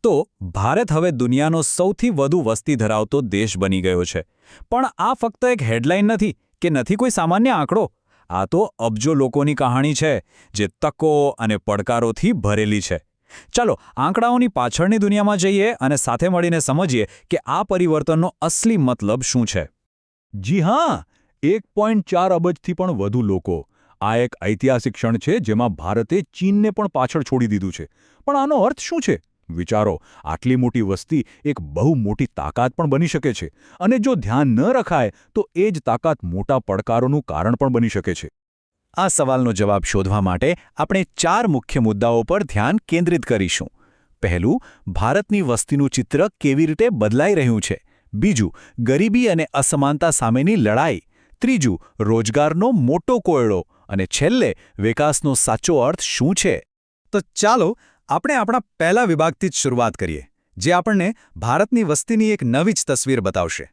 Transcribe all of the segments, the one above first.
તો ભારત હવે દુનિયાનો સૌથી વધુ વસ્તી ધરાવતો દેશ બની ગયો છે. પણ આ ફક્ત એક હેડલાઇન નથી કે નથી કોઈ સામાન્ય આંકડો. આ તો અબજો લોકોની કહાણી છે, જે તકો અને પડકારોથી ભરેલી છે. ચાલો આંકડાઓની પાછળની દુનિયામાં જઈએ અને સાથે મળીને સમજીએ કે આ પરિવર્તનનો અસલી મતલબ શું છે. જી હા, 1.4 અબજથી પણ વધુ લોકો. આ એક ઐતિહાસિક ક્ષણ છે જેમાં ભારતે ચીનને પણ પાછળ છોડી દીધું છે. પણ આનો અર્થ શું છે? વિચારો, આટલી મોટી વસ્તી એક બહુ મોટી તાકાત પણ બની શકે છે, અને જો ધ્યાન ન રખાય તો એ જ તાકાત મોટા પડકારોનું કારણ પણ બની શકે છે. આ સવાલનો જવાબ શોધવા માટે આપણે 4 મુખ્ય મુદ્દાઓ પર ધ્યાન કેન્દ્રિત કરીશું. પહેલું, ભારતની વસ્તીનું ચિત્ર કેવી રીતે બદલાઈ રહ્યું છે. બીજું, ગરીબી અને અસમાનતા સામેની લડાઈ. ત્રીજું, રોજગારનો મોટો કોયડો. અને છેલ્લે, વિકાસનો સાચો અર્થ શું છે. તો ચાલો આપણે આપણા પહેલા વિભાગથી જ શરૂઆત કરીએ, જે આપણને ભારતની વસ્તીની એક નવી જ તસવીર બતાવશે.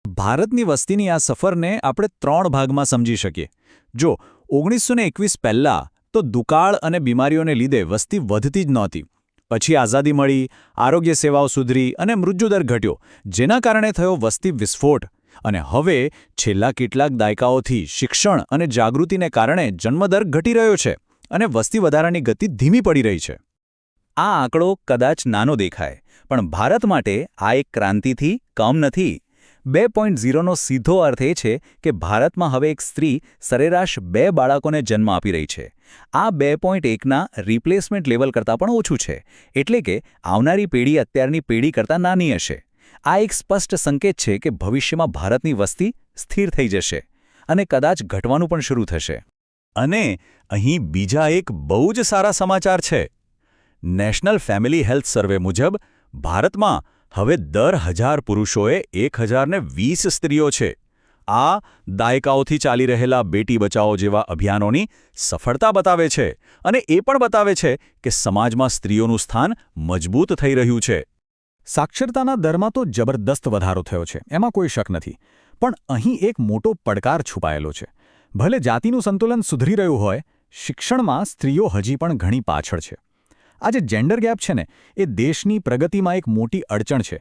ભારતની વસ્તીની આ સફરને આપણે 3 ભાગમાં સમજી શકીએ. જો 1921 પહેલાં તો દુકાળ અને બીમારીઓને લીધે વસ્તી વધતી જ નહોતી. પછી આઝાદી મળી, આરોગ્ય સેવાઓ સુધરી અને મૃત્યુદર ઘટ્યો, જેના કારણે થયો વસ્તી વિસ્ફોટ. અને હવે છેલ્લા કેટલાક દાયકાઓથી શિક્ષણ અને જાગૃતિને કારણે જન્મદર ઘટી રહ્યો છે અને વસ્તી વધારાની ગતિ ધીમી પડી રહી છે. આ આંકડો કદાચ નાનો દેખાય, પણ ભારત માટે આ એક ક્રાંતિથી કમ નથી. 2.0નો સીધો અર્થ એ છે કે ભારતમાં હવે એક સ્ત્રી સરેરાશ 2 બાળકોને જન્મ આપી રહી છે. આ 2.1ના રિપ્લેસમેન્ટ લેવલ કરતાં પણ ઓછું છે, એટલે કે આવનારી પેઢી અત્યારની પેઢી કરતાં નાની હશે. આ એક સ્પષ્ટ સંકેત છે કે ભવિષ્યમાં ભારતની વસ્તી સ્થિર થઈ જશે અને કદાચ ઘટવાનું પણ શરૂ થશે. અને અહીં બીજા એક બહુ જ સારા સમાચાર છે. નેશનલ ફેમિલી હેલ્થ સર્વે મુજબ ભારતમાં હવે દર 1000 પુરુષોએ 1020 સ્ત્રીઓ છે. આ દાયકાઓથી ચાલી રહેલા બેટી બચાવો જેવા અભિયાનોની સફળતા બતાવે છે, અને એ પણ બતાવે છે કે સમાજમાં સ્ત્રીઓનું સ્થાન મજબૂત થઈ રહ્યું છે. સાક્ષરતાના દરમાં તો જબરદસ્ત વધારો થયો છે, એમાં કોઈ શક નથી. પણ અહીં એક મોટો પડકાર છુપાયેલો છે. ભલે જાતિનું સંતુલન સુધરી રહ્યું હોય, શિક્ષણમાં સ્ત્રીઓ હજી પણ ઘણી પાછળ છે. આ જે જેન્ડર ગેપ છે ને, એ દેશની પ્રગતિમાં એક મોટી અડચણ છે.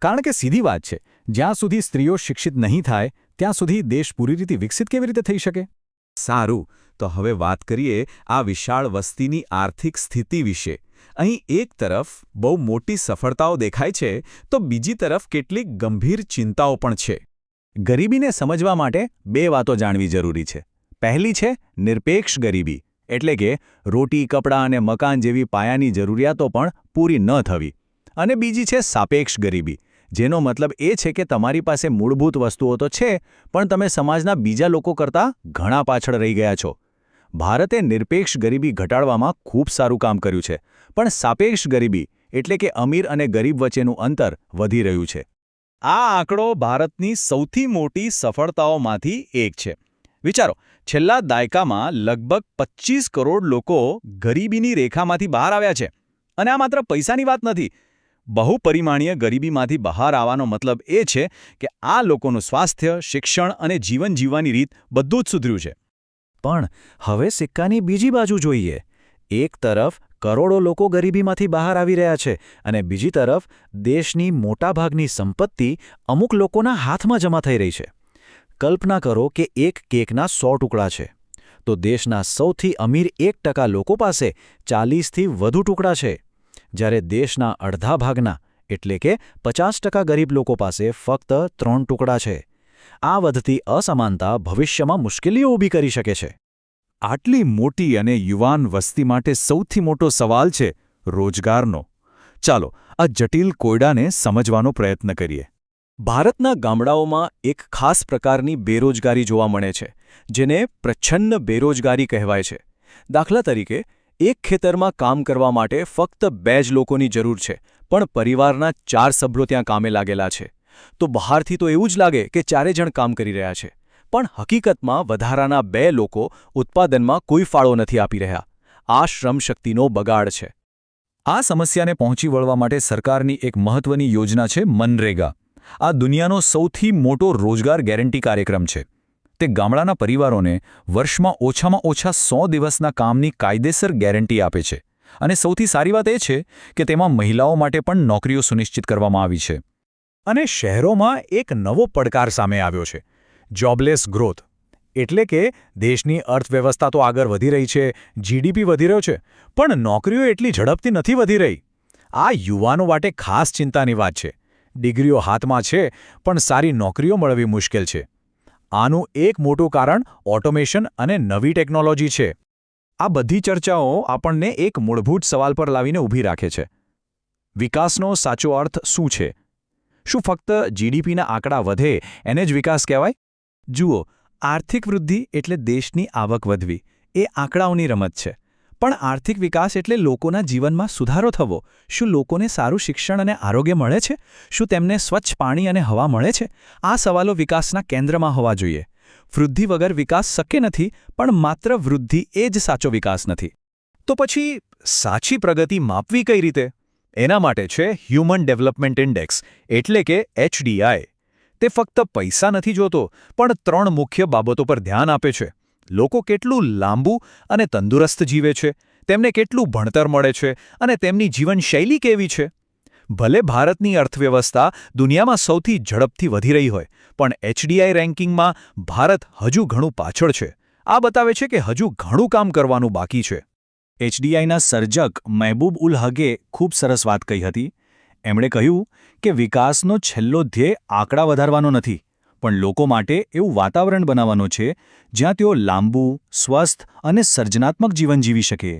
કારણ કે સીધી વાત છે, જ્યાં સુધી સ્ત્રીઓ શિક્ષિત નહીં થાય ત્યાં સુધી દેશ પૂરી રીતે વિકસિત કેવી રીતે થઈ શકે. સારું, તો હવે વાત કરીએ આ વિશાળ વસ્તીની આર્થિક સ્થિતિ વિશે. અહીં એક તરફ બહુ મોટી સફળતાઓ દેખાય છે, તો બીજી તરફ કેટલીક ગંભીર ચિંતાઓ પણ છે. ગરીબીને સમજવા માટે 2 વાતો જાણવી જરૂરી છે. પહેલી છે નિરપેક્ષ ગરીબી, એટલે કે રોટી, કપડાં અને મકાન જેવી પાયાની જરૂરિયાતો પણ પૂરી ન થવી. અને બીજી છે સાપેક્ષ ગરીબી, જેનો મતલબ એ છે કે તમારી પાસે મૂળભૂત વસ્તુઓ તો છે, પણ તમે સમાજના બીજા લોકો કરતાં ઘણા પાછળ રહી ગયા છો. ભારતે નિરપેક્ષ ગરીબી ઘટાડવામાં ખૂબ સારું કામ કર્યું છે, પણ સાપેક્ષ ગરીબી એટલે કે અમીર અને ગરીબ વચ્ચેનું અંતર વધી રહ્યું છે. આ આંકડો ભારતની સૌથી મોટી સફળતાઓમાંથી એક છે. વિચારો, છેલ્લા દાયકામાં લગભગ 25 કરોડ લોકો ગરીબીની રેખામાંથી બહાર આવ્યા છે. અને આ માત્ર પૈસાની વાત નથી. બહુપરિમાણીય ગરીબીમાંથી બહાર આવવાનો મતલબ એ છે કે આ લોકોનું સ્વાસ્થ્ય, શિક્ષણ અને જીવન જીવવાની રીત બધું જ સુધર્યું છે. પણ હવે સિક્કાની બીજી બાજુ જોઈએ. એક તરફ કરોડો લોકો ગરીબીમાંથી બહાર આવી રહ્યા છે, અને બીજી તરફ દેશની મોટાભાગની સંપત્તિ અમુક લોકોના હાથમાં જમા થઈ રહી છે. કલ્પના કરો કે એક કેકના 100 ટુકડા છે, તો દેશના સૌથી અમીર 1% લોકો પાસે 40થી વધુ ટુકડા છે, જ્યારે દેશના અડધા ભાગના એટલે કે 50% ગરીબ લોકો પાસે ફક્ત 3 ટુકડા છે. આ વધતી અસમાનતા ભવિષ્યમાં મુશ્કેલીઓ ઊભી કરી શકે છે. આટલી મોટી અને યુવાન વસ્તી માટે સૌથી મોટો સવાલ છે રોજગારનો. ચાલો આ જટિલ કોયડાને સમજવાનો પ્રયત્ન કરીએ. ભારતના ગામડાઓમાં એક ખાસ પ્રકારની બેરોજગારી જોવા મળે છે, જેને પ્રચ્છન્ન બેરોજગારી કહેવાય છે. દાખલા તરીકે, એક ખેતરમાં કામ કરવા માટે ફક્ત 2 જ લોકોની જરૂર છે, પણ પરિવારના 4 સભ્યો ત્યાં કામે લાગેલા છે. તો બહારથી તો એવું જ લાગે કે 4 જણ કામ કરી રહ્યા છે, પણ હકીકતમાં વધારાના 2 લોકો ઉત્પાદનમાં કોઈ ફાળો નથી આપી રહ્યા. આ શ્રમશક્તિનો બગાડ છે. આ સમસ્યાને પહોંચી વળવા માટે સરકારની એક મહત્વની યોજના છે મનરેગા. આ દુનિયાનો સૌથી મોટો રોજગાર ગેરંટી કાર્યક્રમ છે. તે ગામડાના પરિવારોને વર્ષમાં ઓછામાં ઓછા 100 દિવસના કામની કાયદેસર ગેરંટી આપે છે. અને સૌથી સારી વાત એ છે કે તેમાં મહિલાઓ માટે પણ નોકરીઓ સુનિશ્ચિત કરવામાં આવી છે. અને શહેરોમાં એક નવો પડકાર સામે આવ્યો છે, જોબલેસ ગ્રોથ. એટલે કે દેશની અર્થવ્યવસ્થા તો આગળ વધી રહી છે, જીડીપી વધી રહ્યો છે, પણ નોકરીઓ એટલી ઝડપથી નથી વધી રહી. આ યુવાનો માટે ખાસ ચિંતાની વાત છે. ડિગ્રીઓ હાથમાં છે, પણ સારી નોકરીઓ મળવી મુશ્કેલ છે. આનું એક મોટું કારણ ઓટોમેશન અને નવી ટેકનોલોજી છે. આ બધી ચર્ચાઓ આપણને એક મૂળભૂત સવાલ પર લાવીને ઊભી રાખે છે. વિકાસનો સાચો અર્થ શું છે? શું ફક્ત જીડીપીના આંકડા વધે એને જ વિકાસ કહેવાય? જુઓ, આર્થિક વૃદ્ધિ એટલે દેશની આવક વધવી, એ આંકડાઓની રમત છે. પણ આર્થિક વિકાસ એટલે લોકોના જીવનમાં સુધારો થવો. શું લોકોને સારું શિક્ષણ અને આરોગ્ય મળે છે? શું તેમને સ્વચ્છ પાણી અને હવા મળે છે? આ સવાલો વિકાસના કેન્દ્રમાં હોવા જોઈએ. વૃદ્ધિ વગર વિકાસ શક્ય નથી, પણ માત્ર વૃદ્ધિ એ જ સાચો વિકાસ નથી. તો પછી સાચી પ્રગતિ માપવી કઈ રીતે? એના માટે છે હ્યુમન ડેવલપમેન્ટ ઇન્ડેક્સ, એટલે કે HDI. તે ફક્ત પૈસા નથી જોતો, પણ 3 મુખ્ય બાબતો પર ધ્યાન આપે છે. લોકો કેટલું લાંબુ અને તંદુરસ્ત જીવે છે, તેમને કેટલું ભણતર મળે છે અને તેમની જીવનશૈલી કેવી છે. ભલે ભારતની અર્થવ્યવસ્થા દુનિયામાં સૌથી ઝડપથી વધી રહી હોય, પણ HDI રેન્કિંગમાં ભારત હજુ ઘણું પાછળ છે. આ બતાવે છે કે હજુ ઘણું કામ કરવાનું બાકી છે. HDIના સર્જક મહેબૂબ ઉલ હકે ખૂબ સરસ વાત કહી હતી. એમણે કહ્યું કે વિકાસનો છેલ્લો ધ્યેય આંકડા વધારવાનો નથી, પણ લોકો માટે એવું વાતાવરણ બનાવવાનું છે જ્યાં તેઓ લાંબુ, સ્વસ્થ અને સર્જનાત્મક જીવન જીવી શકે.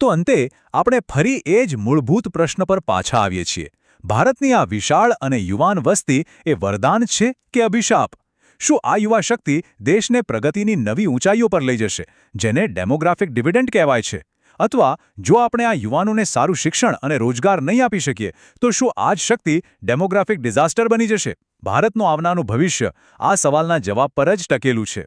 તો અંતે આપણે ફરી એ જ મૂળભૂત પ્રશ્ન પર પાછા આવીએ છીએ. ભારતની આ વિશાળ અને યુવાન વસ્તી એ વરદાન છે કે અભિશાપ? શું આ યુવા શક્તિ દેશને પ્રગતિની નવી ઊંચાઈઓ પર લઈ જશે, જેને ડેમોગ્રાફિક ડિવિડન્ડ કહેવાય છે? અથવા જો આપણે આ યુવાનોને સારું શિક્ષણ અને રોજગાર નહીં આપી શકીએ, તો શું આ જ શક્તિ ડેમોગ્રાફિક ડિઝાસ્ટર બની જશે? ભારતનું આવનારું ભવિષ્ય આ સવાલના જવાબ પર જ ટકેલું છે.